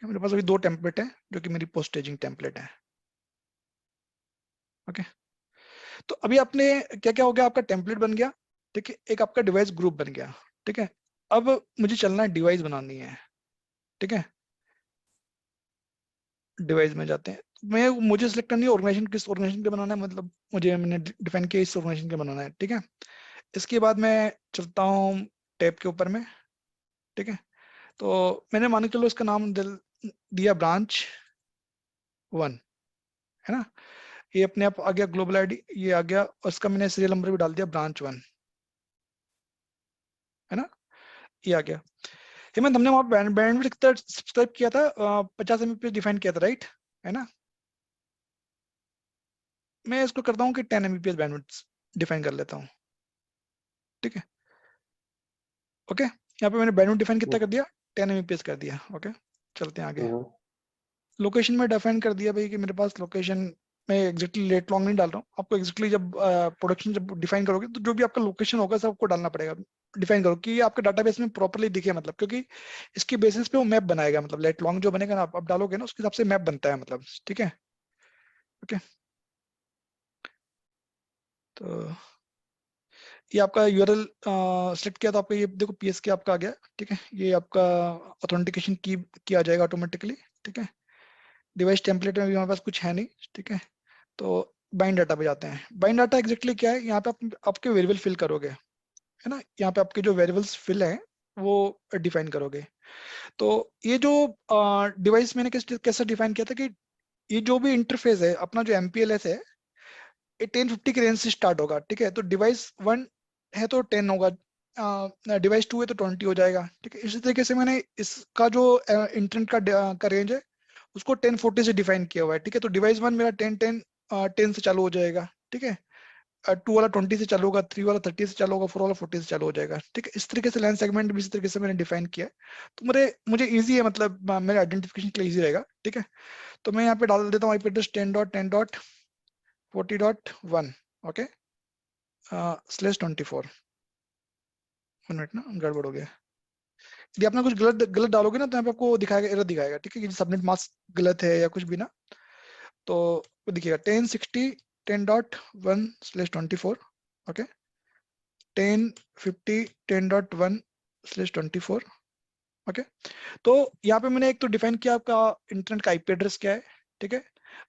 ठीक है, मेरे पास अभी 2 टेम्पलेट है जो कि मेरी पोस्ट स्टेजिंग टेम्पलेट है। ओके, तो अभी आपने क्या क्या हो गया, आपका टेम्पलेट बन गया, ठीक है, एक आपका डिवाइस ग्रुप बन गया, ठीक है। अब मुझे चलना है, डिवाइस बनानी है, ठीक है। डिवाइस में जाते हैं, मुझे सिलेक्ट करनी है ऑर्गेनाइजेशन, किस ऑर्गेनाइजेशन के बनाना है, मतलब मैंने डिफाइन किया इस ऑर्गेनाइजेशन के बनाना है, ठीक है। इसके बाद मैं चलता हूँ टैब के ऊपर में, ठीक है। तो मैंने मान के चलो इसका नाम दिया ब्रांच 1, है ना। ये अपने आप आ गया, ग्लोबल आईडी ये आ गया, और इसका मैंने सीरियल नंबर भी डाल दिया ब्रांच 1, है ना, ये आ गया। हेमंत, हमने वहाँ बैंडविड्थ कितना सब्सक्राइब किया था, 50 एमबीपीएस डिफाइन किया था, राइट, है ना। मैं इसको करता हूँ कि 10 एमबीपीएस बैंडविड्थ डिफाइन कर लेता हूँ, ठीक है। ओके, यहाँ पे मैंने बैंडविड्थ डिफाइन कितना कर दिया, 10 एमबीपीएस कर दिया। ओके, चलते हैं आगे। लोकेशन में डिफाइन कर दिया भाई कि मेरे पास लोकेशन में एग्जैक्टली लेट लॉन्ग नहीं डाल रहा हूँ, आपको एग्जैक्टली जब प्रोडक्शन जब डिफाइन करोगे तो जो भी आपका लोकेशन होगा सब आपको डालना पड़ेगा, डिफाइन करो कि ये आपके डाटाबेस में प्रॉपर्ली दिखे, मतलब क्योंकि इसके बेसिस पे वो मैप बनाएगा, मतलब लेट लॉन्ग जो बनेगा ना आप डालोगे ना उसके हिसाब से मैप बनता है, मतलब, ठीक है। ओके, तो ये आपका यूआरएल सेलेक्ट किया तो आपका ये देखो पीएसके आपका आ गया, ठीक है। ये आपका ऑथेंटिकेशन की किया जाएगा ऑटोमेटिकली, ठीक है। डिवाइस टेम्पलेट में भी हमारे पास कुछ है नहीं, ठीक है। तो बाइंड डाटा पे जाते हैं। बाइंड डाटा एग्जैक्टली क्या है, यहाँ पे आपके वेरिएबल फिल करोगे, है ना। यहाँ पे आपके जो वेरिएबल्स फिल है वो डिफाइन करोगे। तो ये जो डिवाइस मैंने कैसे डिफाइन किया था कि ये जो भी इंटरफेस है अपना जो एमपीएलएस है, ये 1050 के रेंज से स्टार्ट होगा, ठीक है। तो डिवाइस 1 है तो 10 होगा, डिवाइस 2 है तो 20 हो जाएगा, ठीक है। इसी तरीके से मैंने इसका जो इंटरनेट का रेंज है उसको 1040 से डिफाइन किया हुआ है, ठीक है। तो डिवाइस 1 मेरा 10 से चालू हो जाएगा, ठीक है। 2 वाला 20 से चालू होगा, 3 वाला 30 से चालू होगा, 4 वाला 40 से चालू हो जाएगा, ठीक है। इस तरीके से लाइन सेगमेंट भी इस तरीके से मैंने डिफाइन किया है। तो मुझे इजी है, मतलब मेरे आइडेंटिफिकेशन के लिए इजी रहेगा, ठीक है। तो मैं यहाँ पे डाल देता हूँ आईपी एड्रेस 10.10.40.1, ओके, /24। 1 मिनट ना, गड़बड़ हो गया। यदि आपने कुछ गलत गलत डालोगे ना तो यहाँ पे आपको दिखाएगा, एरर दिखाएगा, ठीक है, कि सबमिट मार्क्स गलत है या कुछ भी ना, तो वो दिखेगा 10.60.10.1/24, ओके, 10.50.10.1/24, ओके। तो यहाँ पे मैंने एक तो डिफाइन किया आपका इंटरनेट का आईपी एड्रेस क्या है, ठीक है।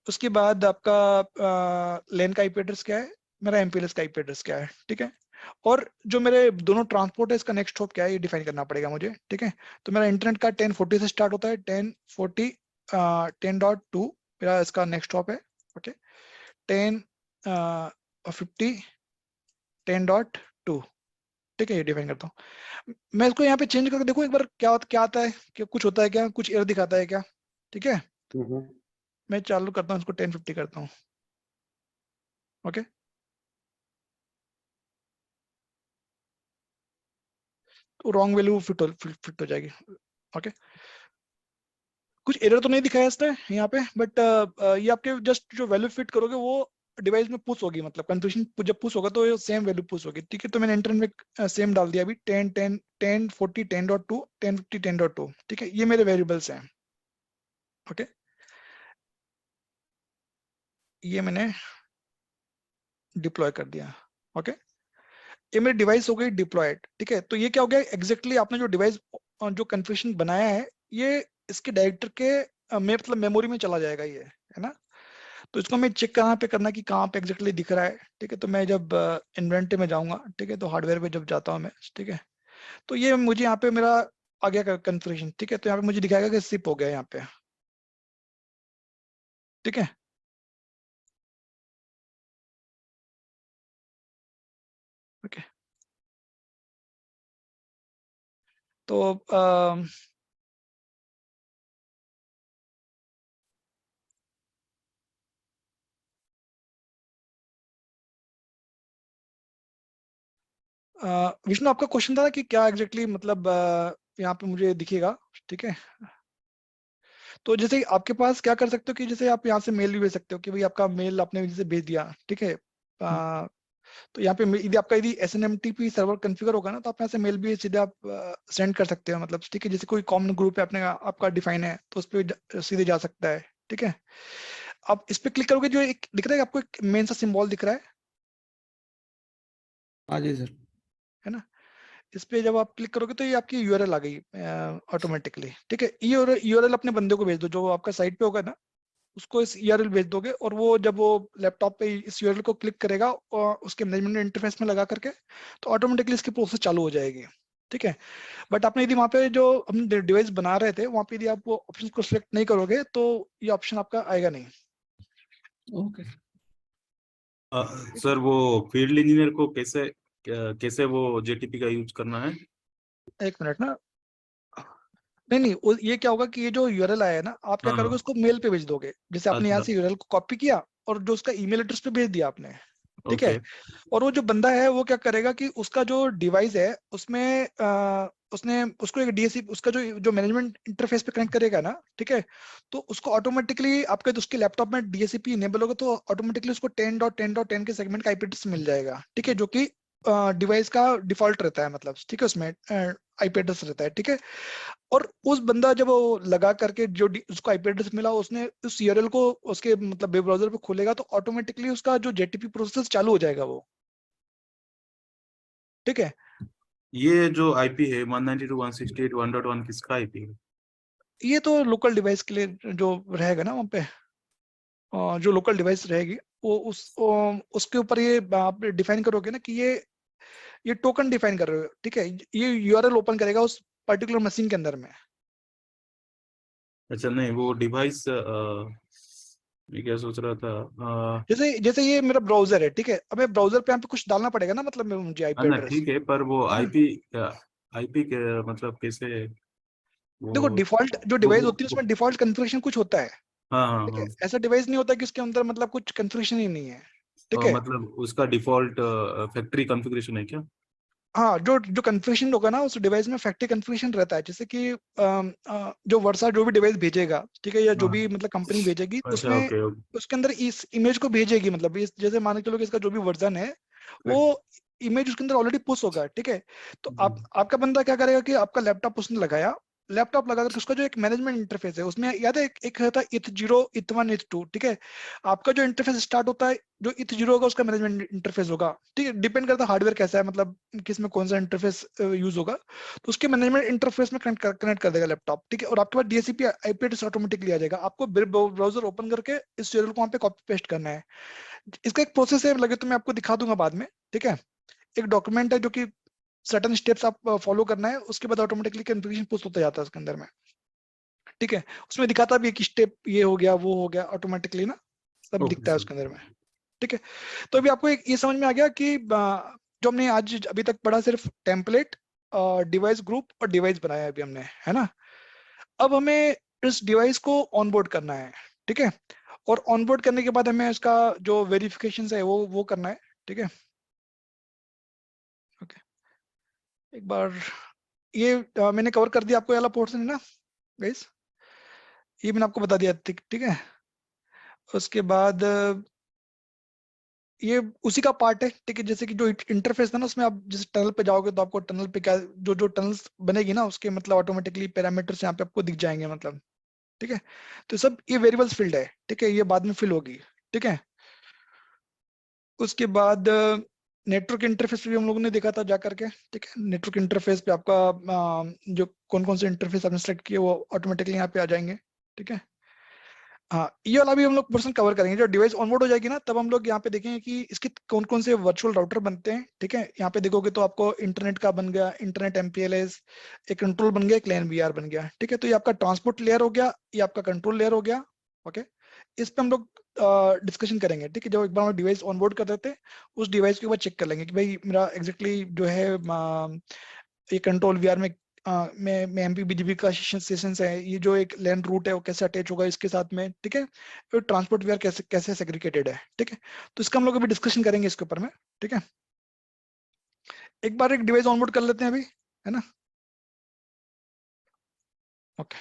उसके बाद आपका लेन का आईपी एड्रेस क्या है, मेरा एमपीएलएस का आईपी एड्रेस क्या है, ठीक है। और जो मेरे दोनों ट्रांसपोर्ट है इसका नेक्स्ट हॉप क्या है ये डिफाइन करना पड़ेगा मुझे, ठीक है। तो मेरा इंटरनेट का 1040 से स्टार्ट होता है, 1040 10.2 मेरा इसका नेक्स्ट हॉप है, ओके। 1050 10.2, ठीक है, ये डिफाइन करता हूँ मैं। इसको यहाँ पे चेंज करके देखो एक बार क्या आता है, क्या कुछ होता है, क्या कुछ एरर दिखाता है क्या, ठीक है। मैं चालू करता हूँ इसको, 1050 करता हूँ, ओके। तो रॉन्ग वैल्यू फिट हो जाएगी, ओके। कुछ एरर तो नहीं दिखाया इसने यहाँ पे, बट ये आपके जस्ट जो वैल्यू फिट करोगे वो डिवाइस में पुश होगी, मतलब कंफ्यूजन जब पुश होगा तो ये सेम वैल्यू पुश होगी, ठीक है। तो मैंने इंटरनेट में सेम डाल दिया अभी 10 10 10 40 10.2 ठीक है। ये मेरे वेरिएबल्स हैं, ओके। ये मैंने डिप्लॉय कर दिया, ओके। ये मेरी डिवाइस हो गई डिप्लॉयड, ठीक है। तो ये क्या हो गया एग्जैक्टली आपने जो डिवाइस जो कन्फिग्रेशन बनाया है ये इसके डायरेक्टर के मतलब मेमोरी में चला जाएगा ये, है ना। तो इसको मैं चेक कहाँ पे करना कि कहाँ पे एग्जैक्टली दिख रहा है, ठीक है। तो मैं जब इन्वेंटरी में जाऊंगा, ठीक है, तो हार्डवेयर पे जब जाता हूँ मैं, ठीक है, तो ये मुझे यहाँ पे मेरा आ गया कन्फिग्रेशन, ठीक है। तो यहाँ पे मुझे दिखाएगा कि सिप हो गया यहाँ पे, ठीक है। ओके, तो विष्णु आपका क्वेश्चन था कि क्या एग्जैक्टली मतलब यहाँ पे मुझे दिखेगा, ठीक है। तो जैसे आपके पास क्या कर सकते हो कि जैसे आप यहाँ से मेल भी भेज सकते हो कि भाई आपका मेल आपने जैसे भेज दिया, ठीक है। तो यहाँ पे यदि आपका यदि SNMTP सर्वर कॉन्फ़िगर होगा ना, तो आप यहाँ से मेल भी सीधे आप सेंड कर सकते हो, मतलब ठीक है, जैसे कोई कॉमन ग्रुप है अपने आपका डिफाइन है तो उस पर सीधे जा सकता है, ठीक है। आप इस पे क्लिक करोगे, जो एक दिख रहा है आपको, एक मेन सा सिंबल दिख रहा हाँ जी सर। है ना। इस पे जब आप क्लिक करोगे तो ये आपकी यूआरएल आ गई ऑटोमेटिकली, ठीक है। ये यूआरएल अपने बंदे को भेज दो, जो आपका साइट पे होगा ना, उसको इस यूआरएल भेज दोगे, और वो जब वो लैपटॉप पे इस यूआरएल को क्लिक करेगा और उसके मैनेजमेंट इंटरफेस में लगा करके, तो ऑटोमेटिकली इसकी प्रोसेस चालू हो जाएगी, ठीक है। बट आपने यदि वहाँ पे जो हम डिवाइस बना रहे थे, वहाँ पे यदि आप वो ऑप्शन को सिलेक्ट नहीं करोगे तो ये ऑप्शन आपका आएगा नहीं। ओके। सर वो फील्ड इंजीनियर को कैसे कैसे वो जेटीपी का यूज करना है? एक मिनट ना, नहीं नहीं, ये क्या होगा कि ये जो यूआरएल आया है ना, आप क्या हाँ करोगे, हाँ। उसको मेल पे भेज दोगे, जैसे आपने यहाँ अच्छा। से यूआरएल को कॉपी किया और जो उसका ईमेल एड्रेस पे भेज दिया आपने, ठीक है। ओके। और वो जो बंदा है वो क्या करेगा कि उसका जो डिवाइस है उसमें उसने उसको एक डीएससी, उसका जो मैनेजमेंट इंटरफेस पे कनेक्ट करेगा ना, ठीक है, तो उसको ऑटोमेटिकली आपके उसके लैपटॉप में डीएससीपी इनेबल होगा, तो ऑटोमेटिकली उसको 10.10.10 के सेगमेंट का आईपी एड्रेस मिल जाएगा, ठीक है, जो कि डिवाइस का डिफॉल्ट रहता है, मतलब ठीक है, उसमें आईपी एड्रेस रहता है, ठीक है। और उस बंदा जब वो लगा करके उसको आईपी एड्रेस मिला, उसने उस यूआरएल को उसके मतलब वेब ब्राउजर पे खोलेगा, तो ऑटोमेटिकली उसका जो जेटीपी प्रोसेस चालू हो जाएगा वो, ठीक है। ये जो आईपी है 192.168.1.1 किसका आईपी है? ये तो लोकल डिवाइस के लिए जो रहेगा ना वहाँ पे, जो लोकल डिवाइस रहेगी, वो उसके ऊपर ये आप डिफाइन करोगे ना कि ये टोकन डिफाइन कर रहे हो, ठीक है। ये यूआरएल ओपन करेगा उस पर्टिकुलर मशीन के अंदर में। अच्छा नहीं, वो डिवाइस मैं क्या सोच रहा था। जैसे जैसे ये मेरा ब्राउजर है, ठीक है, अब मैं ब्राउजर पे यहाँ पे कुछ डालना पड़ेगा ना, मतलब मुझे आईपी ना एड्रेस, ठीक है, पर वो है ना। आईपी के मतलब कैसे देखो, वो डिफॉल्ट जो डिवाइस होती है उसमें डिफॉल्ट कन्फिग्रेशन कुछ होता है, हाँ हाँ ठीक है। हाँ। ऐसा डिवाइस नहीं होता कि उसके अंदर मतलब कुछ कन्फिग्रेशन ही नहीं है, ठीक है। मतलब उसका डिफॉल्ट फैक्ट्री कॉन्फ़िगरेशन है क्या? हाँ, जो जो कन्फिग्रेशन होगा ना उस डिवाइस में, फैक्ट्री कन्फिग्रेशन रहता है, जैसे कि जो वर्षा जो भी डिवाइस भेजेगा, ठीक है, या जो हाँ। भी मतलब कंपनी भेजेगी, अच्छा उसमें ओके ओके। उसके अंदर इस इमेज को भेजेगी, मतलब इस जैसे मान के चलो कि इसका जो भी वर्जन है, वो इमेज उसके अंदर ऑलरेडी पुश होगा, ठीक है। तो आपका बंदा क्या करेगा कि आपका लैपटॉप उसने लगाया, लैपटॉप लगा करके उसका जो एक मैनेजमेंट इंटरफेस है, उसमें याद है एक रहता है ith0, ith1, ith2, ठीक है। आपका जो इंटरफेस स्टार्ट होता है, जो ith0 होगा उसका मैनेजमेंट इंटरफेस होगा, ठीक है। डिपेंड करता है हार्डवेयर कैसा है, मतलब किस में कौन सा इंटरफेस यूज होगा, तो उसके मैनेजमेंट इंटरफेस में कनेक्ट कर देगा लैपटॉप, ठीक है। और आपके पास डीएससीपी आईपी एड्रेस ऑटोमेटिकली आ जाएगा, आपको ब्राउजर ओपन करके इस यूआरएल को वहाँ पे कॉपी पेस्ट करना है। इसका एक प्रोसेस है, लगे तो मैं आपको दिखा दूंगा बाद में, ठीक है। एक डॉक्यूमेंट है जो कि सर्टेन स्टेप्स आप फॉलो करना है, उसके बाद ऑटोमेटिकली कन्फिग्रेशन पुश होता जाता है उसके अंदर में, ठीक है। उसमें दिखाता भी है कि स्टेप ये हो गया, वो हो गया, ऑटोमेटिकली ना सब ओके दिखता है सर। उसके अंदर में, ठीक है। तो अभी आपको एक ये समझ में आ गया कि जो हमने आज अभी तक पढ़ा, सिर्फ टेम्पलेट, डिवाइस ग्रुप और डिवाइस बनाया है अभी हमने, है ना। अब हमें इस डिवाइस को ऑनबोर्ड करना है, ठीक है। और ऑनबोर्ड करने के बाद हमें इसका जो वेरिफिकेशन है वो करना है, ठीक है। ओके, एक बार ये मैंने कवर कर दिया आपको, ये वाला पोर्शन है ना गाइस, ये मैंने आपको बता दिया, ठीक ठीक है। उसके बाद ये उसी का पार्ट है, ठीक है। जैसे कि जो इंटरफेस था ना, उसमें आप जिस टनल पे जाओगे तो आपको टनल पे क्या जो जो टनल्स बनेगी ना, उसके मतलब ऑटोमेटिकली पैरामीटर्स यहाँ पे आपको दिख जाएंगे, मतलब ठीक है। तो सब ये वेरिएबल्स फील्ड है, ठीक है, ये बाद में फिल होगी, ठीक है। उसके बाद नेटवर्क इंटरफेस भी हम लोगों ने देखा था जा करके, ठीक है। नेटवर्क इंटरफेस पे आपका जो कौन कौन से इंटरफेस आपने सेलेक्ट किए वो ऑटोमेटिकली यहाँ पे आ जाएंगे, ठीक है। हाँ, ये वाला भी हम लोग पर्सन कवर करेंगे, जब डिवाइस ऑनबोर्ड हो जाएगी ना, तब हम लोग यहाँ पे देखेंगे कि इसके कौन कौन से वर्चुअल राउटर बनते हैं, ठीक है। यहाँ पे देखोगे तो आपको इंटरनेट का बन गया, इंटरनेट एमपीएलएस, एक कंट्रोल बन गया, एक लैन वीआर बन गया, ठीक है। तो ये आपका ट्रांसपोर्ट लेयर हो गया, ये आपका कंट्रोल लेयर हो गया, ओके। इस पे हम लोग डिस्कशन करेंगे, ठीक है। जब एक बार हम डिवाइस ऑनबोर्ड कर देते हैं, उस डिवाइस के ऊपर चेक कर लेंगे कि भाई मेरा एग्जैक्टली जो है ये कंट्रोल वीआर में में एमपीबीजीबी का सेशन है, ये जो एक लैंड रूट है वो कैसे अटैच होगा इसके साथ में, ठीक है। फिर ट्रांसपोर्ट वेयर कैसे कैसे सेग्रीगेटेड है, ठीक है। तो इसका हम लोग अभी डिस्कशन करेंगे इसके ऊपर में, ठीक है। एक बार एक डिवाइस ऑनबोर्ड कर लेते हैं अभी, है ना। Okay,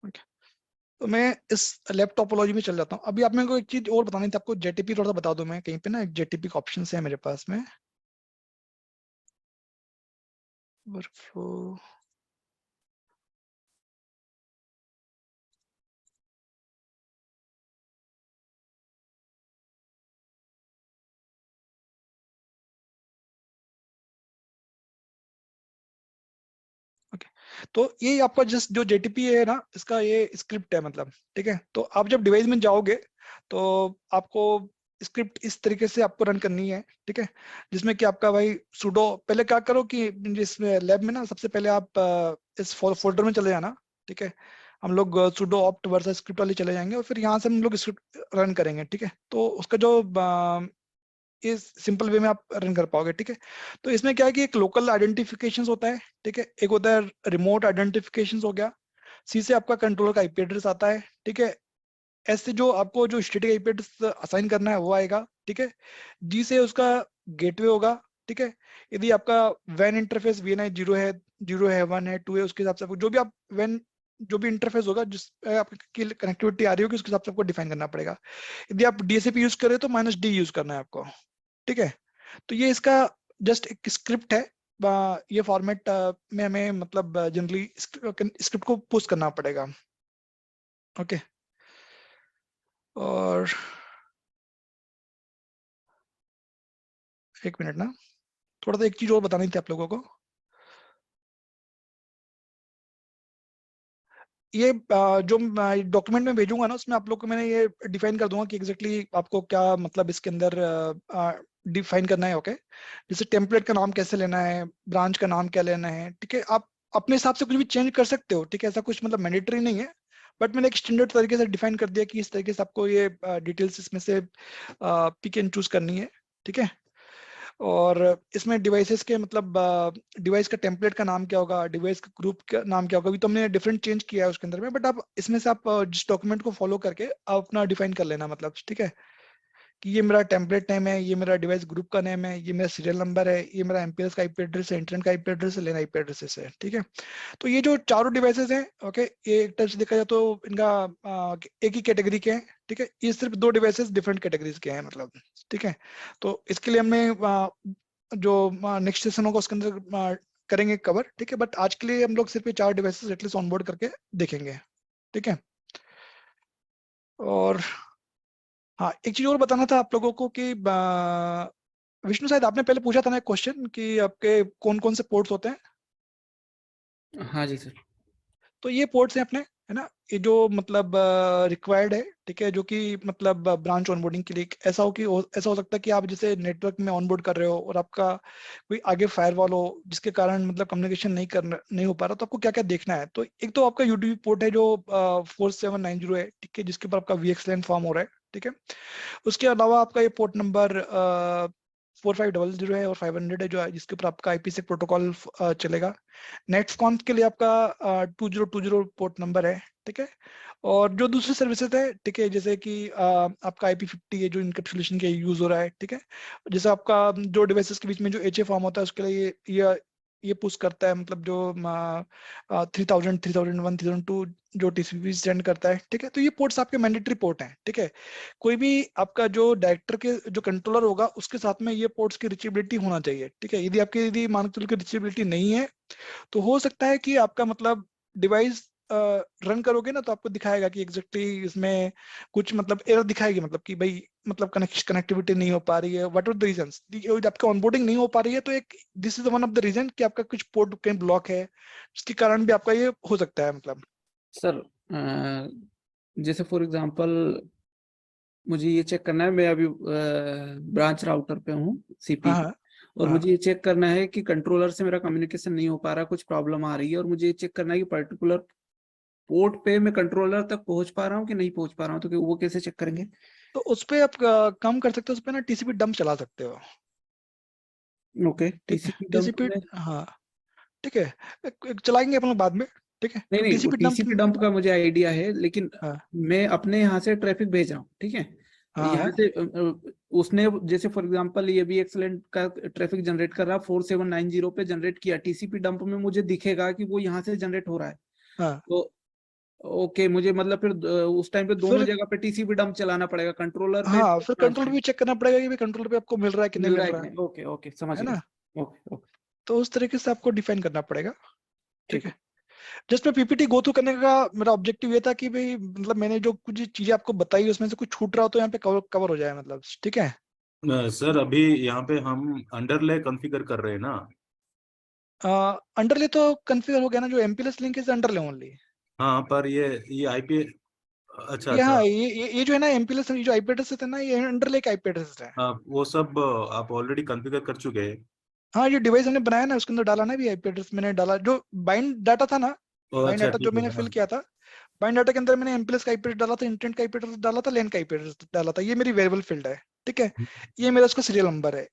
okay. तो मैं इस लैब टोपोलॉजी में चल जाता हूँ। अभी आप मेरे को एक चीज और बतानी थी आपको, जेटीपी थोड़ा सा बता दूं मैं, कहीं पे ना एक जेटीपी का ऑप्शन है मेरे पास में, वर्कफ्लो। ओके, तो ये आपका जस्ट जो जेटीपी है ना, इसका ये स्क्रिप्ट है मतलब, ठीक है। तो आप जब डिवाइस में जाओगे तो आपको स्क्रिप्ट इस तरीके से आपको रन करनी है, ठीक है, जिसमें कि आपका भाई सुडो, पहले क्या करो कि जिसमें लैब में ना सबसे पहले आप इस फोल्डर में चले जाना, ठीक है। हम लोग सुडो ऑप्ट वर्सेस स्क्रिप्ट वाले चले जाएंगे और फिर यहाँ से हम लोग स्क्रिप्ट रन करेंगे, ठीक है। तो उसका जो इस सिंपल वे में आप रन कर पाओगे, ठीक है। तो इसमें क्या है कि एक लोकल आइडेंटिफिकेशन होता है, ठीक है, एक होता है रिमोट आइडेंटिफिकेशन हो गया, सी से आपका कंट्रोलर का आईपी एड्रेस आता है, ठीक है। एस से जो आपको जो स्टैटिक आईपी एड्रेस असाइन करना है वो आएगा, ठीक है। जी से उसका गेटवे होगा, ठीक है। यदि आपका वैन इंटरफेस वीएनआई 0 है 1 है 2 है, उसके हिसाब से आपको जो भी आप वैन जो भी इंटरफेस होगा जिस आपकी कनेक्टिविटी आ रही होगी उसके हिसाब से आपको डिफाइन करना पड़ेगा। यदि आप डीएससीपी यूज कर रहे हो तो -D यूज करना है आपको, ठीक है। तो ये इसका जस्ट एक स्क्रिप्ट है, ये फॉर्मेट में हमें मतलब जनरली स्क्रिप्ट को पुश करना पड़ेगा, ओके। और एक मिनट ना, थोड़ा सा एक चीज और बतानी थी आप लोगों को। ये जो डॉक्यूमेंट में भेजूंगा ना, उसमें आप लोग को मैंने ये डिफाइन कर दूंगा कि एग्जैक्टली आपको क्या मतलब इसके अंदर डिफाइन करना है, ओके। जैसे टेम्पलेट का नाम कैसे लेना है, ब्रांच का नाम क्या लेना है, ठीक है। आप अपने हिसाब से कुछ भी चेंज कर सकते हो, ठीक है, ऐसा कुछ मतलब मैंडेटरी नहीं है, बट मैंने एक स्टैंडर्ड तरीके से डिफाइन कर दिया कि इस तरीके से आपको ये डिटेल्स इसमें से पिक एंड चूज करनी है, ठीक है। और इसमें डिवाइसेस के मतलब डिवाइस का टेम्पलेट का नाम क्या होगा, डिवाइस का ग्रुप का नाम क्या होगा, अभी तो हमने डिफरेंट चेंज किया है उसके अंदर में, बट आप इसमें से आप जिस डॉक्यूमेंट को फॉलो करके आप अपना डिफाइन कर लेना मतलब, ठीक है, कि ये मेरा टेम्पलेट नेम है, ये मेरा डिवाइस ग्रुप का नेम है, ये मेरा सीरियल नंबर है, ये मेरा एमपीएस का आईपी एड्रेस है, इंटरनेट का आईपी एड्रेस है, लेन आईपी एड्रेस है, ठीक है। तो ये जो चारों डिवाइसेस हैं, ओके, ये एक तरह से देखा जाए तो इनका एक ही कैटेगरी के हैं, ठीक है। ये सिर्फ दो डिवाइसेस डिफरेंट कैटेगरीज के हैं मतलब, ठीक है। तो इसके लिए हमने जो नेक्स्ट सेशन होगा उसके अंदर करेंगे कवर, ठीक है। बट आज के लिए हम लोग सिर्फ ये चार डिवाइसेस एटलीस्ट ऑनबोर्ड करके देखेंगे, ठीक है। और हाँ, एक चीज और बताना था आप लोगों को कि विष्णु शायद आपने पहले पूछा था ना एक क्वेश्चन कि आपके कौन कौन से पोर्ट्स होते हैं। हाँ जी सर। तो ये पोर्ट्स हैं अपने, है ना, ये जो मतलब रिक्वायर्ड है, ठीक है, जो कि मतलब ब्रांच ऑनबोर्डिंग के लिए ऐसा हो कि ऐसा हो सकता है कि आप जैसे नेटवर्क में ऑनबोर्ड कर रहे हो और आपका कोई आगे फायरवॉल हो जिसके कारण मतलब कम्युनिकेशन नहीं हो पा रहा, तो आपको क्या क्या देखना है। तो एक तो आपका यूडीपी पोर्ट है जो 4790 है, ठीक है, जिसके ऊपर आपका VXLAN फॉर्म हो रहा है, ठीक है। उसके अलावा आपका ये पोर्ट नंबर 4500 है और 500 है जो है, जिसके ऊपर आपका IPsec प्रोटोकॉल चलेगा। नेट्सकॉन्फ के लिए आपका 2020 पोर्ट नंबर है, ठीक है। और जो दूसरी सर्विसेज है, ठीक है, जैसे कि आपका IP50 है जो इनकैप्सुलेशन के यूज हो रहा है, ठीक है। जैसे आपका जो डिवाइसेस के बीच में जो HA फॉर्म होता है उसके लिए ये पुश करता है, मतलब जो 3000 3001 3002 जो TCP सेंड करता है, ठीक है। तो ये पोर्ट्स आपके मैंडेटरी पोर्ट हैं, ठीक है। कोई भी आपका जो डायरेक्टर के जो कंट्रोलर होगा उसके साथ में ये पोर्ट्स की रिचेबिलिटी होना चाहिए, ठीक है। यदि मान के चलो कि रिचेबिलिटी नहीं है तो हो सकता है कि आपका मतलब डिवाइस रन करोगे ना तो आपको दिखाएगा कि एग्जैक्टली इसमें कुछ मतलब एरर दिखाएगी, मतलब कि भाई मतलब कनेक्टिविटी नहीं हो पा रही है, व्हाट आर द रीजंस, आपका ऑनबोर्डिंग नहीं हो पा रही है, तो एक this is one of the reason कि आपका कुछ पोर्ट कहीं ब्लॉक है, जिसके कारण भी आपका ये हो सकता है मतलब। सर जैसे फॉर एग्जांपल मुझे ये चेक करना है, मैं अभी ब्रांच राउटर पे हूँ सीपी हाँ पे, हाँ और हाँ। मुझे ये चेक करना है कि कंट्रोलर से मेरा कम्युनिकेशन नहीं हो पा रहा, कुछ प्रॉब्लम आ रही है, और मुझे ये चेक करना है कि पर्टिकुलर पोर्ट पे मैं कंट्रोलर तक पहुंच पा रहा हूँ कि नहीं पहुंच पा रहा हूँ, तो वो कैसे चेक करेंगे? तो उस पे आप काम कर सकते हो, उस पे ना TCP डंप चला सकते हो, ओके, ठीक है। टीसीपी डंप TCP, में? हाँ, ठीक है, चलाएंगे अपन लोग बाद में, ठीक है। नहीं तो नहीं, TCP डंप, टीसीपी डंप का मुझे आइडिया है, लेकिन हाँ मैं अपने यहाँ से ट्रैफिक भेज रहा हूँ, ठीक है। हाँ यहाँ हाँ से उसने जैसे फॉर एग्जांपल ये भी एक्सलेंट का ट्रैफिक जनरेट कर रहा, 4790 पे जनरेट किया, टीसीपी डंप में मुझे दिखेगा कि वो यहाँ से जनरेट हो रहा है। हाँ। तो ओके, मुझे मतलब फिर उस टाइम पे दोनों फिर जगह पे टीसीपी डंप चलाना पड़ेगा, कंट्रोलर पे हाँ, फिर कंट्रोलर भी चेक करना पड़ेगा कि भाई कंट्रोलर पे आपको मिल रहा है कि नहीं मिल रहा मिल है रहा कि है, नहीं। ओके ओके, समझ है ना? गया। ओके ओके, तो उस तरीके से आपको डिफाइन करना पड़ेगा, ठीक ठीक है। है। जस्ट मैं पीपीटी गो थ्रू करने का मेरा ऑब्जेक्टिव ये था कि भाई मतलब मैंने जो कुछ चीजें आपको बताई उसमें से कुछ छूट रहा हो तो यहाँ पे कवर हो जाए, मतलब ठीक है। सर अभी यहाँ पे हम अंडरले कॉन्फ़िगर कर रहे हैं ना। अंडरले तो कन्फिगर हो गया ना, जो एमपीएस लिंक इज अंडरले ओनली। हाँ पर ये आईपी, अच्छा ये अच्छा। हाँ, ये जो है ना एमपीएस, जो आईपी एड्रेस है ना, ये अंडरले का आईपी एड्रेस है। वो सब आप ऑलरेडी कॉन्फ़िगर कर चुके हैं। हाँ, जो डिवाइस हमने बनाया ना उसके अंदर डाला ना भी आईपी एड्रेस मैंने डाला, जो बाइंड डाटा था ना, बाइंड अच्छा डाटा जो ठीक है मैंने हाँ। फिल किया था, बाइंड डाटा के अंदर मैंने एमपीएस का आईपी एड्रेस डाला था, इंटेंट का आईपी एड्रेस डाला था, लेन का आईपी एड्रेस डाला था। ये मेरी वेरिएबल फील्ड है, ठीक है। ये मेरा उसका सीरियल नंबर है,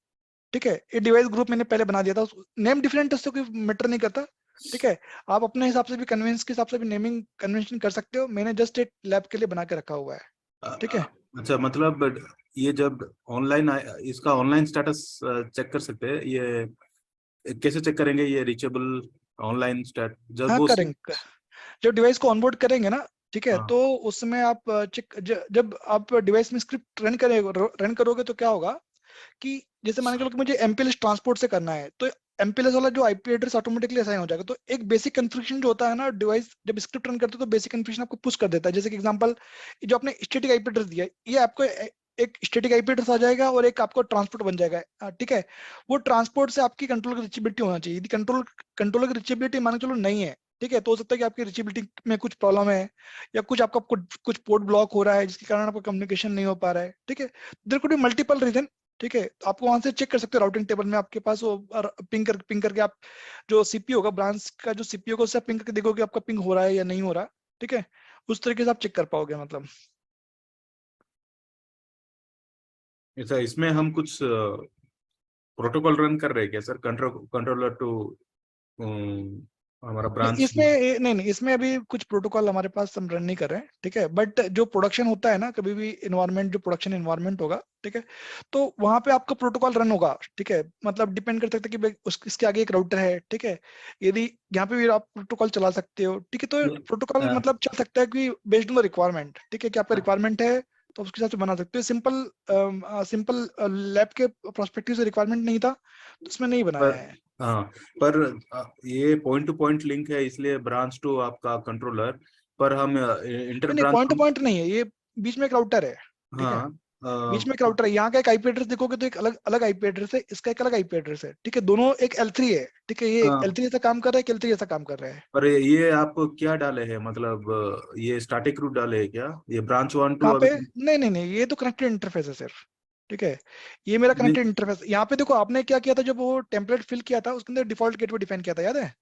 ठीक है। ये डिवाइस ग्रुप मैंने पहले बना दिया था, नेम डिफरेंट उससे कोई मैटर नहीं करता, ठीक है। आप अपने हिसाब से भी कन्वेंस के हिसाब से भी नेमिंग कन्वेंशन कर सकते हो, मैंने जस्ट एक लैब के लिए बना के रखा हुआ है, ठीक है। अच्छा मतलब ये जब ऑनलाइन इसका ऑनलाइन स्टेटस चेक कर सकते हैं, ये कैसे चेक करेंगे ये रीचेबल ऑनलाइन स्टेट जब हाँ वो करेंगे, जब डिवाइस को ऑनबोर्ड करेंगे ना, ठीक है, हाँ तो उसमें आप चेक, जब आप डिवाइस में स्क्रिप्ट रन करोगे तो क्या होगा कि जैसे मान के चलो कि मुझे एमपीएस ट्रांसपोर्ट से करना है, तो एमपीएस वाला जो आईपी एड्रेस ऑटोमेटिकली असाइन हो जाएगा। तो एक बेसिक कन्फिग्रेशन जो होता है ना, डिवाइस जब स्क्रिप्ट रन करते हो तो बेसिक कन्फिग्रेशन आपको पुश कर देता है। जैसे कि एग्जांपल, जो आपने स्टैटिक आईपी एड्रेस दिया है, ये आपको एक स्टैटिक आईपी एड्रेस आ जाएगा और एक आपको ट्रांसपोर्ट बन जाएगा, ठीक है। वो ट्रांसपोर्ट से आपकी कंट्रोल की रिचेबिलिटी होना चाहिए। यदि कंट्रोलर की रिचेबिलिटी मान के चलो नहीं है, ठीक है, तो हो सकता है कि आपकी रिचेबिलिटी में कुछ प्रॉब्लम है, या कुछ आपका कुछ पोर्ट ब्लॉक हो रहा है जिसके कारण आपका कम्युनिकेशन नहीं हो पा रहा है, ठीक है। There could be multiple reason, ठीक है। तो आपको वहां से चेक कर सकते हो, राउटिंग टेबल में आपके पास वो पिंग करके आप जो सीपीयू होगा, ब्रांच का जो सीपीयू होगा, उससे पिंग करके देखोगे आपका पिंग हो रहा है या नहीं हो रहा, ठीक है। उस तरीके से आप चेक कर पाओगे, मतलब। ऐसा इसमें हम कुछ प्रोटोकॉल रन कर रहे हैं क्या सर, कंट्रोलर टू हमारा नहीं, ब्रांच। नहीं नहीं, इसमें अभी कुछ प्रोटोकॉल हमारे पास हम रन नहीं कर रहे हैं, ठीक है। बट जो प्रोडक्शन होता है ना, कभी भी इन्वायरमेंट, जो प्रोडक्शन इन्वायरमेंट होगा, ठीक है, तो वहां पे आपका प्रोटोकॉल रन होगा, ठीक है। मतलब डिपेंड कर सकता है कि भाई इसके आगे एक राउटर है, ठीक है। यदि यहाँ पे भी आप प्रोटोकॉल चला सकते हो, ठीक है, तो प्रोटोकॉल मतलब चल सकता है कि बेस्ड ऑन द रिक्वायरमेंट, ठीक है, कि आपका रिक्वायरमेंट है तो उसके हिसाब से बना सकते हो। सिंपल लैब के प्रोस्पेक्टिव से रिक्वायरमेंट नहीं था तो उसमें नहीं बनाया पर है। हाँ पर ये पॉइंट टू पॉइंट लिंक है इसलिए ब्रांच टू आपका कंट्रोलर, पर हम इंटर नहीं नहीं, ब्रांच। पॉइंट टू पॉइंट नहीं है ये, बीच में एक राउटर है, ठीक है। हाँ बीच में एक राउटर है, यहाँ का एक आईपी एड्रेस देखोगे तो एक अलग अलग आईपी एड्रेस है, इसका एक अलग आईपी एड्रेस है, ठीक है। दोनों एक L3 है, ठीक है। ये एक हाँ, L3 ऐसा काम कर रहा है, एक L3 ऐसा काम कर रहा है। पर ये आप क्या डाले हैं, मतलब ये स्टैटिक रूट डाले हैं क्या, ये ब्रांच वन टू कहाँ पे? अभी। नहीं नहीं नहीं, ये तो कनेक्टेड इंटरफेस है सिर्फ, ठीक है। ये मेरा नहीं, कनेक्टेड इंटरफेस, यहाँ पे देखो आपने क्या किया था, जब वो टेम्पलेट फिल किया था उसके अंदर डिफॉल्ट गेटवे डिफाइन किया था, याद है?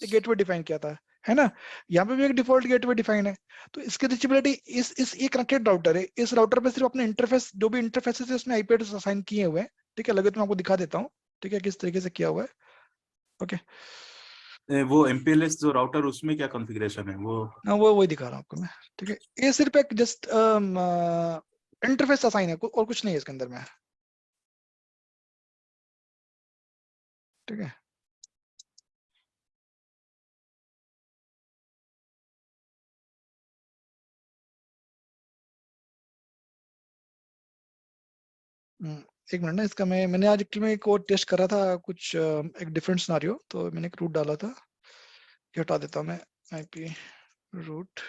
एक गेटवे डिफाइन किया था, है ना? यहाँ पे भी एक डिफॉल्ट गेटवे डिफाइन है। तो इसकी रिचेबिलिटी इस ये कनेक्टेड राउटर है, इस राउटर पे सिर्फ अपने इंटरफेस, जो भी इंटरफेसेस है उसमें आईपी एड्रेस असाइन किए हुए हैं, ठीक है। लगे तो मैं आपको दिखा देता हूँ, ठीक है, किस तरीके से किया हुआ है, ओके। वो एमपीएलएस जो राउटर उसमें क्या कॉन्फ़िगरेशन है वो। हाँ, वो वही दिखा रहा हूँ आपको मैं, ठीक है। ये सिर्फ एक जस्ट इंटरफेस असाइन है, और कुछ नहीं है इसके अंदर में, ठीक है। एक मिनट ना, इसका मैंने आज एक्चुअली में एक और टेस्ट कर रहा था, कुछ एक डिफरेंट सिनेरियो, तो मैंने एक रूट डाला था, ये हटा देता हूँ मैं, आईपी रूट,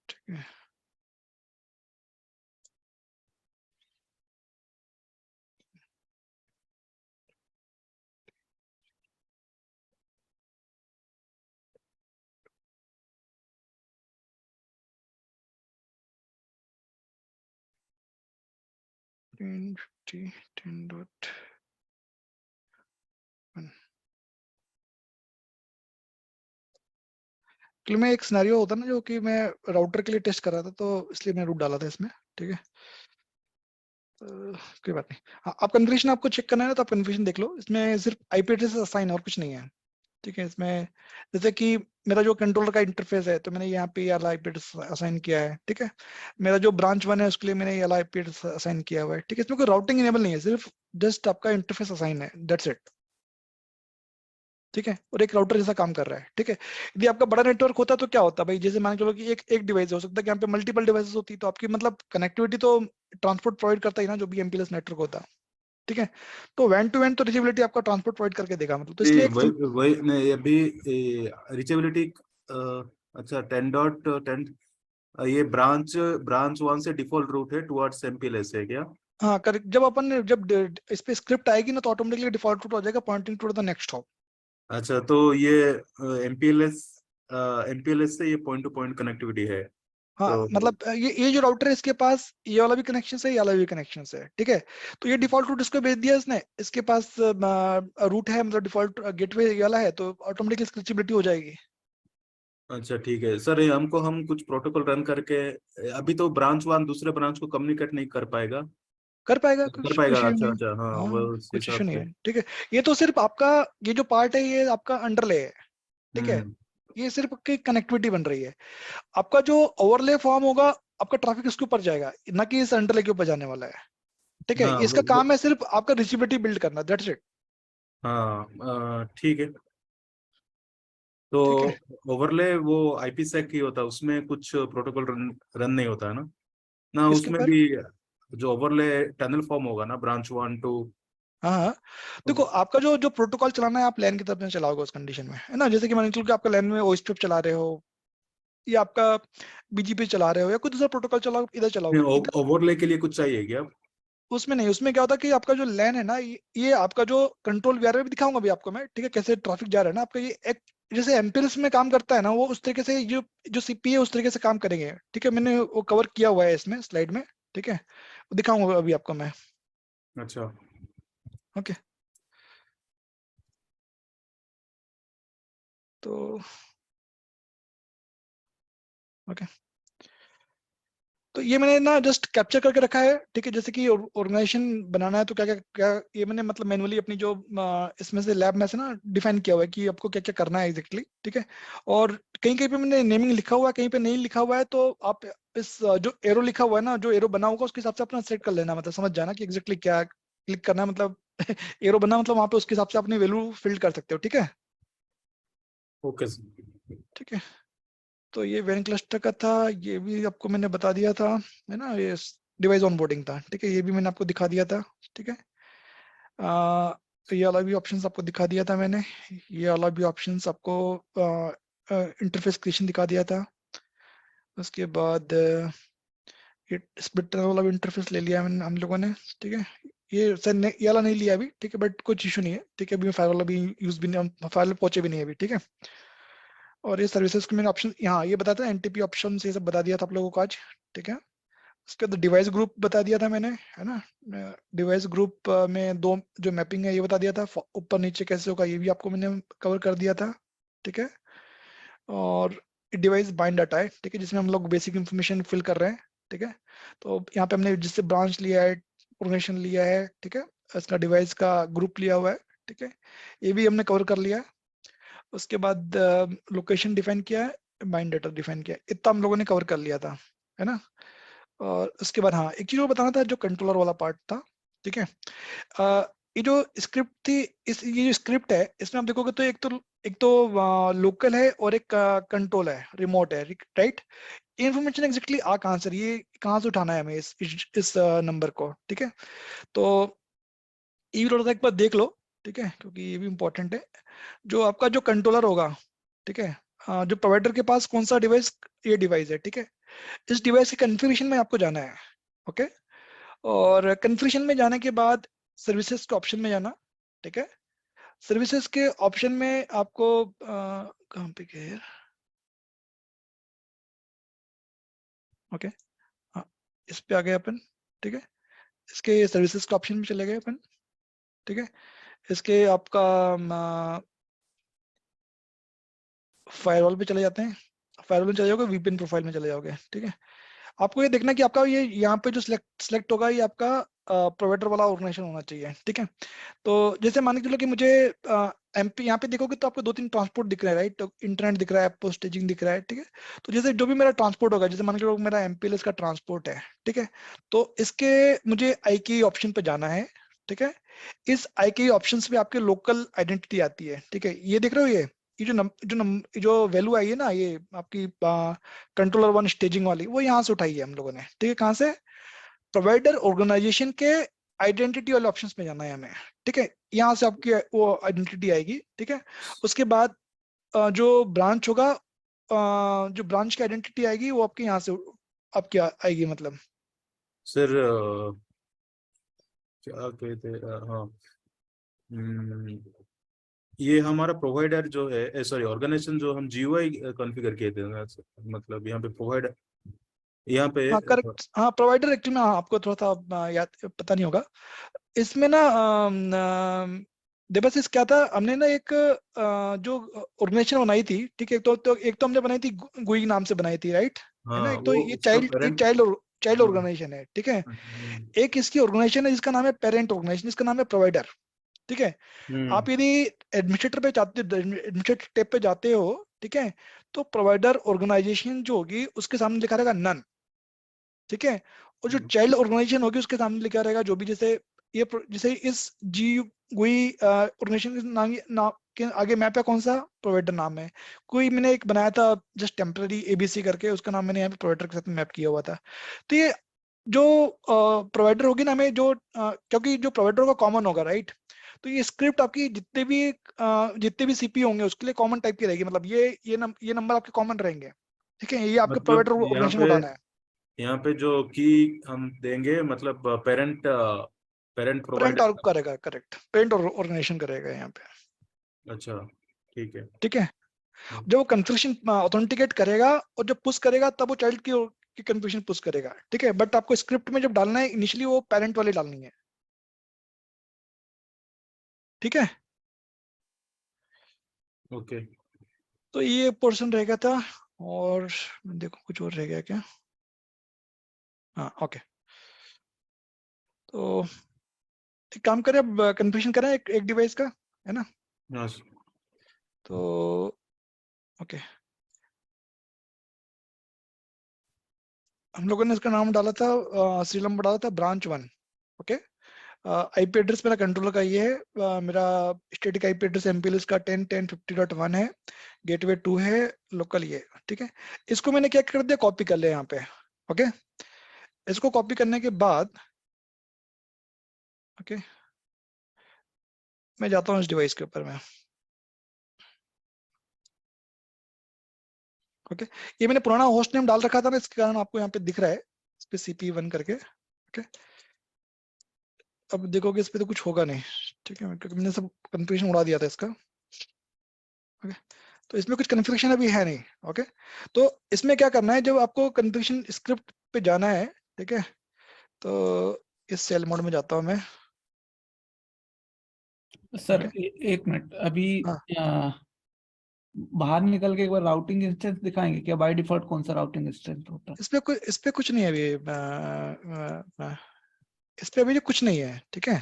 ठीक है। एक्चुअली में एक सिनेरियो होता ना, जो कि मैं राउटर के लिए टेस्ट कर रहा था, तो इसलिए मैं रूट डाला था इसमें, ठीक है। कोई बात नहीं। हाँ, आप कन्फिग्रेशन आपको चेक करना है ना, तो आप कन्फिग्रेशन देख लो, इसमें सिर्फ आईपी एड्रेस असाइन और कुछ नहीं है, ठीक है। इसमें जैसे कि मेरा जो कंट्रोलर का इंटरफेस है, तो मैंने यहाँ पे ये वाला आईपी एड्रेस असाइन किया है, ठीक है। मेरा जो ब्रांच 1 है उसके लिए मैंने ये वाला आईपी एड्रेस असाइन किया हुआ है, ठीक है। इसमें कोई राउटिंग इनेबल नहीं है, सिर्फ जस्ट आपका इंटरफेस असाइन है, दैट्स इट, ठीक है, और एक राउटर जैसा काम कर रहा है, ठीक है। यदि आपका बड़ा नेटवर्क होता तो क्या होता भाई, जैसे मान के चलो कि एक डिवाइस हो सकता है कि यहाँ पे मल्टीपल डिवाइसेस होती, तो आपकी मतलब कनेक्टिविटी तो ट्रांसपोर्ट प्रोवाइड करता ही ना, जो भी एमपीएलएस नेटवर्क होता, ठीक है। तो वैन टू वैन तो रिचेबिलिटी आपका ट्रांसपोर्ट प्रोवाइड करके देगा, मतलब तो इसलिए एक वही वही नहीं अभी रिचेबिलिटी अच्छा 10.10 ये ब्रांच 1 से डिफॉल्ट रूट है टुवर्ड्स एमपीएलएस है क्या? हाँ करेक्ट, जब अपन जब इस पे स्क्रिप्ट आएगी ना तो ऑटोमेटिकली डिफॉल्ट रूट हो जाएगा pointing to the next hop. अच्छा तो ये एमपीएलएस एमपीएलएस से ये पॉइंट टू पॉइंट कनेक्टिविटी है हाँ तो मतलब ये जो राउटर है इसके पास ये वाला भी कनेक्शन है, ये वाला भी कनेक्शन है, ठीक है। तो ये डिफॉल्ट रूट इसको भेज दिया इसने, इसके पास रूट है, मतलब डिफॉल्ट गेटवे ये वाला है, तो ऑटोमेटिकली स्क्रिप्टेबिलिटी हो जाएगी। अच्छा ठीक है सर, ये हमको हम कुछ प्रोटोकॉल रन करके अभी तो ब्रांच 1 दूसरे ब्रांच को कम्युनिकेट नहीं कर पाएगा। कर पाएगा, कर कुछ पाएगा, इशू अच्छा नहीं। अच्छा हाँ वो हाँ उस कुछ इशू हिसाब नहीं से। है, ठीक है। ये तो सिर्फ आपका ये जो पार्ट है ये आपका अंडरले है, ठीक है। हम्म ये सिर्फ आपकी कनेक्टिविटी बन रही है। आपका जो ओवरले फॉर्म होगा, आपका ट्रैफिक इसके ऊपर जाएगा, ना कि इस अंडरले के ऊपर जाने वाला है, ठीक है। हाँ इसका काम है सिर्फ आपका रिचेबिलिटी बिल्ड करना, दैट्स इट। हाँ ठीक है। तो ठीक है, ओवरले वो आईपीसेक ही होता है, उसमें कुछ प्रोटोकॉल रन नहीं होता है ना? ना किसके उसमें ऊपर? भी जो ओवरले टनल फॉर्म होगा ना ब्रांच 1 2। हाँ हाँ। देखो आपका जो जो प्रोटोकॉल चलाना है आप लैन की तरफ से चलाओगे उस कंडीशन में, है ना। जैसे कि मान लीजिए कि आपका लैन में ओएसपीएफ चला रहे हो, या आपका बीजीपी चला रहे हो, या कोई दूसरा प्रोटोकॉल चलाओ, इधर चलाओगे इधर। ओवरले के लिए कुछ चाहिए क्या? उसमें नहीं, उसमें क्या होता है कि आपका जो लैन है ना, ये आपका जो कंट्रोल वीआर भी दिखाऊंगा अभी आपको मैं, ठीक है, कैसे ट्रैफिक जा रहा है ना आपका। ये एक जैसे एमपीएलएस में काम करता है ना, वो उस तरीके से जो जो सीपी है उस तरीके से काम करेंगे, ठीक है। मैंने वो कवर किया हुआ है इसमें स्लाइड में, ठीक है, वो दिखाऊंगा अभी आपको मैं। अच्छा ओके, तो ओके, तो ये मैंने ना जस्ट कैप्चर करके रखा है, ठीक है। जैसे कि ऑर्गेनाइजेशन बनाना है तो क्या क्या क्या ये मैंने मतलब मैनुअली अपनी जो इसमें से लैब में से ना डिफाइन किया हुआ है कि आपको क्या क्या करना है एग्जैक्टली, ठीक है। और कहीं कहीं पे मैंने नेमिंग लिखा हुआ है, कहीं पे नहीं लिखा हुआ है, तो आप इस जो एरो लिखा हुआ है ना, जो एरो बना होगा उसके हिसाब से अपना सेट कर लेना, मतलब समझ जाना कि एग्जैक्टली क्या क्लिक करना है, मतलब एरो बना मतलब वहां पे उसके हिसाब से अपनी वैल्यू फिल कर सकते हो, ठीक है। Okay sir. ठीक है, तो ये वेन क्लस्टर का था, ये भी आपको मैंने बता दिया था, है ना। ये डिवाइस ऑनबोर्डिंग था, ठीक है, ये भी मैंने आपको दिखा दिया था, ठीक है। तो ये वाला भी ऑप्शंस आपको दिखा दिया था मैंने, ये वाला भी ऑप्शंस आपको इंटरफेस क्रिएशन दिखा दिया था। उसके बाद ये स्प्लिट वाला भी इंटरफेस ले लिया मैंने हम लोगों ने, ठीक है। ये सर ये वाला नहीं लिया अभी, ठीक है, बट कुछ इशू नहीं है, ठीक है। अभी फायर वाला भी यूज भी नहीं, फायर पहुंचे भी नहीं अभी, ठीक है। और ये सर्विसेज के मैंने ऑप्शन यहाँ ये बताया था, एनटीपी ऑप्शन ये सब बता दिया था आप लोगों को आज, ठीक है। उसके बाद डिवाइस ग्रुप बता दिया था मैंने, है ना। डिवाइस ग्रुप में दो जो मैपिंग है ये बता दिया था, ऊपर नीचे कैसे होगा ये भी आपको मैंने कवर कर दिया था, ठीक है। और डिवाइस बाइंड डाटा है, ठीक है, जिसमें हम लोग बेसिक इंफॉर्मेशन फिल कर रहे हैं, ठीक है। तो यहाँ पे हमने जिससे ब्रांच लिया है, ऑर्गेनाइजेशन लिया है, ठीक है, इसका डिवाइस का ग्रुप लिया हुआ है, ठीक है, ये भी हमने कवर कर लिया है। उसके बाद लोकेशन डिफाइन किया है, बाइंड डाटा डिफाइन किया है, इतना हम लोगों ने कवर कर लिया था, है ना। और उसके बाद हाँ एक चीज और बताना था, जो कंट्रोलर वाला पार्ट था, ठीक है। ये जो स्क्रिप्ट थी, ये जो स्क्रिप्ट है इसमें आप देखोगे तो एक तो लोकल है और एक कंट्रोल है, रिमोट है, राइट। इन्फॉर्मेशन एग्जैक्टली आ कहाँ से रही है, कहाँ से उठाना है हमें इस नंबर को, ठीक है। तो ये भी थोड़ा सा एक बार देख लो, ठीक है, क्योंकि ये भी इंपॉर्टेंट है। जो आपका जो कंट्रोलर होगा, ठीक है, जो प्रोवाइडर के पास कौन सा डिवाइस, ये डिवाइस है, ठीक है। इस डिवाइस की कन्फिग्रेशन में आपको जाना है, ओके। और कन्फिग्रेशन में जाने के बाद सर्विसेज के ऑप्शन में जाना, ठीक है। सर्विसेज के ऑप्शन में आपको कहाँ पे गए यार, ओके, हाँ इस पे आ गए अपन, ठीक है। इसके सर्विसेज के ऑप्शन में चले गए अपन, ठीक है। इसके आपका फायरवॉल पे चले जाते हैं, फायरवॉल में चले जाओगे, वीपीएन प्रोफाइल में चले जाओगे, ठीक है। आपको ये देखना कि आपका ये यहाँ पे जो सिलेक्ट होगा ये आपका प्रोवाइडर वाला ऑर्गेनाइजेशन होना चाहिए, ठीक है। तो जैसे मान के चलो कि मुझे एमपी, यहाँ पे देखोगे तो आपको 2-3 ट्रांसपोर्ट दिख रहा है, राइट। तो इंटरनेट दिख रहा है, पोस्ट स्टेजिंग दिख रहा है, ठीक है। तो जैसे जो भी मेरा ट्रांसपोर्ट होगा, जैसे मान के चलो मेरा एमपीएलएस का ट्रांसपोर्ट है, ठीक है। तो इसके मुझे आई की ऑप्शन पे जाना है, ठीक है। इस आई के ऑप्शंस में आपके लोकल आइडेंटिटी आती है, ठीक है। ये देख रहे हो, ये जो वैल्यू आई है ना, ये आपकी कंट्रोलर 1 स्टेजिंग वाली, वो यहाँ से उठाई है हम लोगों ने, ठीक है। कहाँ से? प्रोवाइडर ऑर्गेनाइजेशन के आइडेंटिटी वाले ऑप्शंस में जाना है हमें, ठीक है। यहाँ से आपकी वो आइडेंटिटी आएगी, ठीक है। उसके बाद जो ब्रांच होगा, जो ब्रांच की आइडेंटिटी आएगी वो आपके यहाँ से आपकी आएगी, मतलब। सर क्या कहते हाँ, ये हमारा प्रोवाइडर जो है, सॉरी ऑर्गेनाइजेशन जो हम जीयूआई कॉन्फ़िगर किए थे ना, मतलब यहाँ पे प्रोवाइडर, यहाँ पे हाँ करेक्ट, हाँ प्रोवाइडर एक्चुअली में, हाँ आपको थोड़ा सा याद पता नहीं होगा इसमें ना। देवाशीष क्या था, हमने ना एक जो ऑर्गेनाइजेशन बनाई थी, ठीक है। एक तो हमने बनाई थी गुई नाम से बनाई थी, राइट, है ना। हाँ एक तो वो ये उसका चाइल्ड पेरेंट। चाइल्ड ऑर्गेनाइजेशन है, ठीक है। एक इसकी ऑर्गेनाइजेशन है जिसका नाम है पेरेंट ऑर्गेनाइजेशन, जिसका नाम है प्रोवाइडर, ठीक है। आप यदि एडमिनिस्ट्रेटर टेप पे जाते हो, ठीक है, तो प्रोवाइडर ऑर्गेनाइजेशन जो होगी उसके सामने लिखा रहेगा नन, ठीक है। और जो चाइल्ड ऑर्गेनाइजेशन होगी उसके सामने लिखा रहेगा जो भी, जैसे जैसे इस जी गुई ऑर्गेनाइजेशन के नाम के आगे मैप है कौन सा? प्रोवाइडर नाम है। कोई मैंने एक बनाया था जस्ट टेम्पररी एबीसी करके, उसका नाम मैंने यहाँ पे प्रोवाइडर के साथ मैप किया हुआ था। तो ये जो प्रोवाइडर होगी ना, हमें जो क्योंकि जो प्रोवाइडर का कॉमन होगा, राइट, तो ये स्क्रिप्ट आपकी जितने भी सीपी होंगे उसके लिए कॉमन टाइप की रहेगी, मतलब ये नंबर आपके कॉमन रहेंगे, ठीक है। ये आपके मतलब प्रोवाइडर ऑर्गेनाइजेशन को उठाना है। यहाँ पे जो की हम देंगे, मतलब पेरेंट पेरेंट पेरेंट प्रोवाइडर। और करेगा, करेक्ट, पेरेंट ऑर्गेनाइजेशन करेगा यहाँ पे, अच्छा, ठीक है। ठीक है। जब वो कन्फिग्रेशन ऑथेंटिकेट करेगा और जब पुश करेगा तब वो चाइल्ड की कन्फिग्रेशन पुश करेगा, ठीक है। बट आपको स्क्रिप्ट में जब डालना है इनिशियली वो पेरेंट वाली डालनी है, ठीक है। ओके। तो ये पोर्शन रहेगा था, और देखो कुछ और रह गया क्या? हाँ ओके। तो एक काम करें, अब कन्फिग्रेशन करें एक डिवाइस का, है ना। हाँ तो ओके, हम लोगों ने इसका नाम डाला था, सीरियल नंबर डाला था branch 1, ओके। आईपी एड्रेस मेरा कंट्रोलर का ये है, मेरा स्टैटिक आईपी एड्रेस एमपीएल का 10.10.50.1 है, गेटवे 2 है, लोकल ये, ठीक है। इसको मैंने क्या कर दिया, कॉपी कर लिया यहाँ पे, ओके। इसको कॉपी करने के बाद, ओके, मैं जाता हूँ इस डिवाइस के ऊपर में, ओके। ये मैंने पुराना होस्ट नेम डाल रखा था ना, इसके कारण आपको यहाँ पे दिख रहा है इस पे CP1 करके, ओके। अब देखोगे इस पे तो कुछ होगा नहीं, ठीक है, क्योंकि मैंने सब कंफ्यूजन उड़ा दिया था इसका, ओके। तो इसमें कुछ कन्फिग्रेशन अभी है नहीं, ओके। तो इसमें क्या करना है, जब आपको कन्फिग्रेशन स्क्रिप्ट पे जाना है, ठीक है, तो इस सेल मोड में जाता हूँ मैं, सर ओके। एक मिनट अभी हाँ, बाहर निकल के एक बार राउटिंग इंस्टेंस दिखाएंगे क्या? बाय डिफॉल्ट कौन सा राउटिंग इंस्टेंस होता है? इस पे कुछ नहीं है अभी, इस पे अभी जो कुछ नहीं है, ठीक है।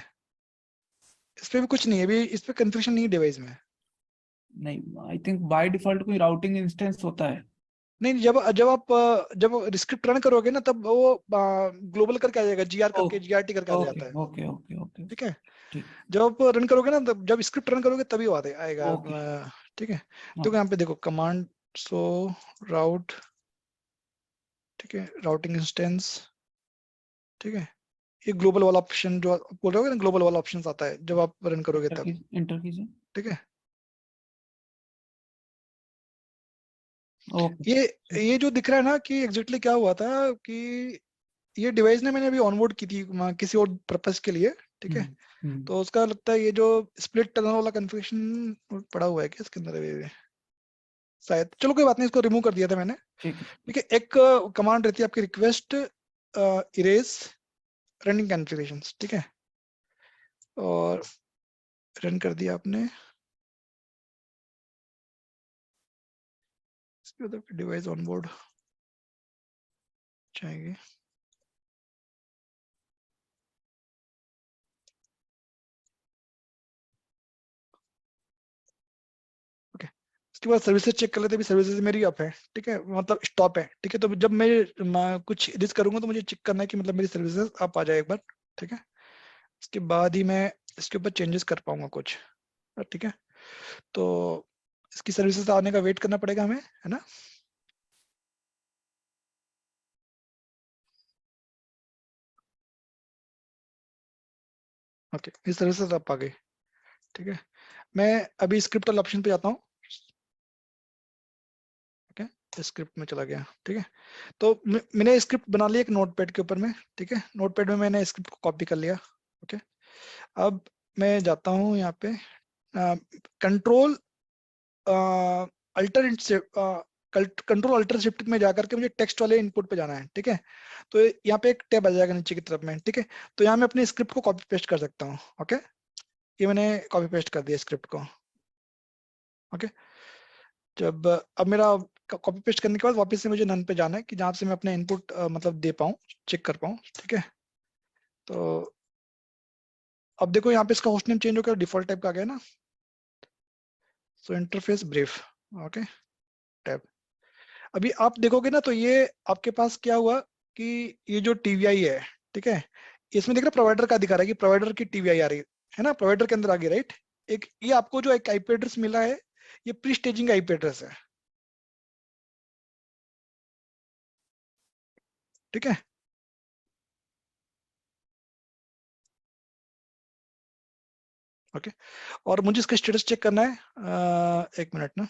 इस पे भी कुछ नहीं है अभी, इस पे कन्फिग्रेशन नहीं है डिवाइस में। नहीं, आई थिंक बाय डिफॉल्ट कोई राउटिंग इंस्टेंस होता है। नहीं, जब स्क्रिप्ट रन करोगे ना, तब वो ग्लोबल करके आ जाएगा, GRT करके आ ओके जाता है, ओके ओके ओके। ठीक है। ठीक। जब आप रन करोगे ना, तब जब स्क्रिप्ट रन करोगे तभी वो आएगा, ओके। ठीक है। तो ओके। यहाँ पे देखो कमांड सो राउट, ठीक है, राउटिंग इंस्टेंस, ठीक है। ये ग्लोबल वाला ऑप्शन जो आप बोल रहे हो ना, ग्लोबल वाला ऑप्शन आता है जब आप रन करोगे तब, इंटर कीजिए। ठीक है। ओके। ये जो दिख रहा है ना कि एग्जैक्टली क्या हुआ था कि ये डिवाइस ने मैंने अभी ऑनबोर्ड की थी किसी और पर्पस के लिए, ठीक है। हम्म। तो उसका लगता है ये जो स्प्लिट टनल वाला कन्फिग्रेशन पड़ा हुआ है क्या इसके अंदर अभी शायद, चलो कोई बात नहीं, इसको रिमूव कर दिया था मैंने, ठीक है। ठीक है। एक कमांड रहती है आपकी रिक्वेस्ट इरेज रनिंग कॉन्फ़िगरेशंस, ठीक है, और रन कर दिया आपने। इसके बाद आपकी डिवाइस ऑनबोर्ड जाएंगे, ओके। उसके बाद सर्विसेज चेक कर लेते हैं, सर्विसेज मेरी अप है, ठीक है, मतलब स्टॉप है, ठीक है। तो जब मैं कुछ एडिट करूंगा तो मुझे चेक करना है कि मतलब मेरी सर्विसेज अप आ जाए एक बार, ठीक है। उसके बाद ही मैं इसके ऊपर चेंजेस कर पाऊंगा कुछ, ठीक है। तो इसकी सर्विसेज आने का वेट करना पड़ेगा हमें, है ना। ओके, इस सर्विसेज आप आ गए, ठीक है। मैं अभी स्क्रिप्ट वाले ऑप्शन पे जाता हूँ, ओके, स्क्रिप्ट में चला गया, ठीक है। तो मैंने स्क्रिप्ट बना लिया एक नोटपैड के ऊपर में, ठीक है। नोटपैड में मैंने स्क्रिप्ट को कॉपी कर लिया, ओके। अब मैं जाता हूँ यहाँ पे कंट्रोल कंट्रोल अल्टर शिफ्ट में जाकर के मुझे टेक्स्ट वाले इनपुट पे जाना है, ठीक है। तो यहाँ पे एक टैब आ जाएगा नीचे की तरफ में, ठीक है। तो यहाँ मैं अपने स्क्रिप्ट को कॉपी पेस्ट कर सकता हूँ, ओके। ये मैंने कॉपी पेस्ट कर दिया स्क्रिप्ट को, ओके। जब अब मेरा कॉपी पेस्ट करने के बाद वापस से मुझे नन पे जाना है कि जहाँ से मैं अपने इनपुट मतलब दे पाऊँ, चेक कर पाऊँ, ठीक है। तो अब देखो यहाँ पे इसका होस्ट नेम चेंज होकर डिफॉल्ट टाइप का आ गया ना। सो इंटरफेस ब्रीफ, ओके, टैब। अभी आप देखोगे ना तो ये आपके पास क्या हुआ कि ये जो टीवीआई है, ठीक है, इसमें देख रहे प्रोवाइडर का दिखा रहा है कि प्रोवाइडर की टीवीआई आ रही है ना, प्रोवाइडर के अंदर आ गई, राइट। एक ये आपको जो एक आईपी एड्रेस मिला है, ये प्री स्टेजिंग आईपी एड्रेस है, ठीक है। ओके, और मुझे इसका स्टेटस चेक करना है, एक मिनट ना,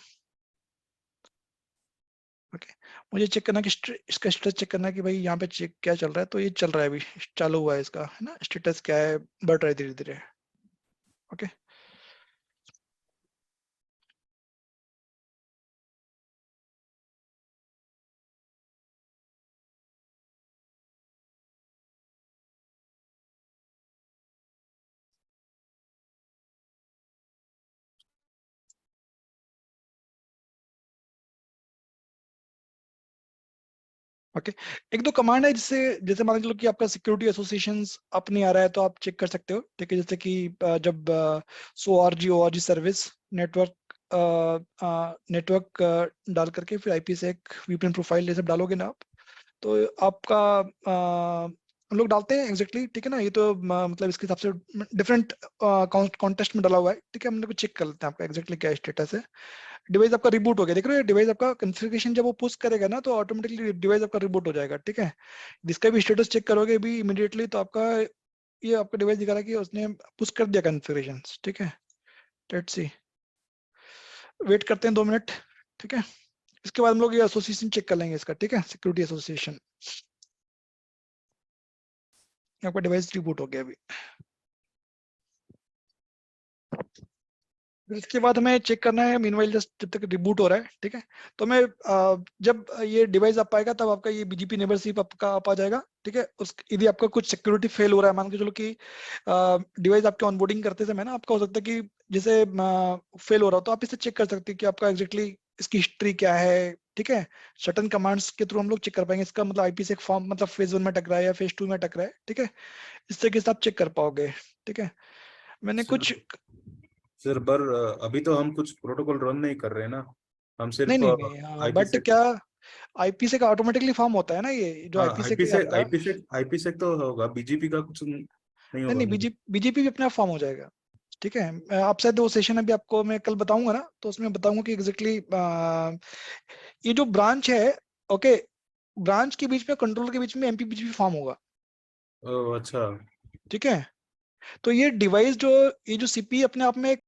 ओके। मुझे चेक करना कि इसका स्टेटस चेक करना है कि भाई यहाँ पे चेक क्या चल रहा है। तो ये चल रहा है, अभी चालू हुआ है इसका, है ना। स्टेटस क्या है, बढ़ रहा है धीरे धीरे, ओके। ओके, एक दो कमांड है जिससे, जैसे मान लो कि आपका सिक्योरिटी एसोसिएशन अप नहीं आ रहा है तो आप चेक कर सकते हो, ठीक है। जैसे कि जब SOARG सर्विस नेटवर्क डाल करके फिर आईपी से एक VPN प्रोफाइल ये सब डालोगे ना आप, तो आपका हम लोग डालते हैं एग्जैक्टली, ठीक है ना। ये तो मतलब इसके हिसाब से डिफरेंट कॉन्टेस्ट में डाला हुआ है, ठीक है। हम लोग चेक कर लेते हैं आपका एग्जैक्टली क्या स्टेटस है। डिवाइस आपका रिबूट हो गया, देख रहे हो, डिवाइस आपका कॉन्फ़िगरेशन जब वो पुश करेगा ना तो ऑटोमेटिकली डिवाइस आपका रिबूट हो जाएगा, ठीक है। जिसका भी स्टेटस चेक करोगे भी इमीडिएटली तो आपका ये आपका डिवाइस दिखा रहा है कि उसने पुश कर दिया कॉन्फ़िगरेशन, ठीक है। लेट्स सी, वेट करते हैं 2 मिनट, ठीक है। इसके बाद हम लोग ये एसोसिएशन चेक कर लेंगे इसका, ठीक है, सिक्योरिटी एसोसिएशन। आपका डिवाइस रिबूट हो गया अभी। इसके बाद हमें चेक करना है मीनवाइल जस्ट जब तक रिबूट हो रहा है, ठीक है। तो मैं जब ये डिवाइस आप पाएगा तब आपका ये BGP नेबरशिप आपका आप आ जाएगा, ठीक है। उस यदि आपका कुछ सिक्योरिटी फेल हो रहा है, मान के चलो कि डिवाइस आपके ऑनबोर्डिंग करते समय ना आपका हो सकता है कि जैसे फेल हो रहा हो, तो आप इसे चेक कर सकते हैं कि आपका एग्जैक्टली इसकी हिस्ट्री क्या है, ठीक है। सर्टेन कमांड्स के थ्रू हम लोग चेक कर पाएंगे इसका मतलब आईपी से एक फॉर्म मतलब फेज 1 में टकरा है या फेज 2 में टकरा है, ठीक है। इस तरीके से आप चेक कर पाओगे, ठीक है। मैंने कुछ सर पर अभी तो हम कुछ प्रोटोकॉल रन नहीं कर रहे हैं ना, हम नहीं सिर्फ नहीं नहीं, आईपी बट से। क्या आईपी से का ऑटोमेटिकली फॉर्म होता है ना, ये जो हाँ, आईपी से का आपका। आईपी से तो होगा, बीजीपी का कुछ नहीं नहीं होगा नहीं, मुझे। बीजेपी भी अपने आप फॉर्म हो जाएगा, ठीक है। आप शायद वो सेशन अभी आपको मैं कल बताऊंगा ना, तो उसमें बताऊंगा कि एग्जैक्टली ये जो ब्रांच है, ओके, ब्रांच के बीच में कंट्रोल के बीच में एमपीबीजीपी फॉर्म होगा, ओह अच्छा। ठीक है। तो ये डिवाइस जो ये जो सीपी अपने आप में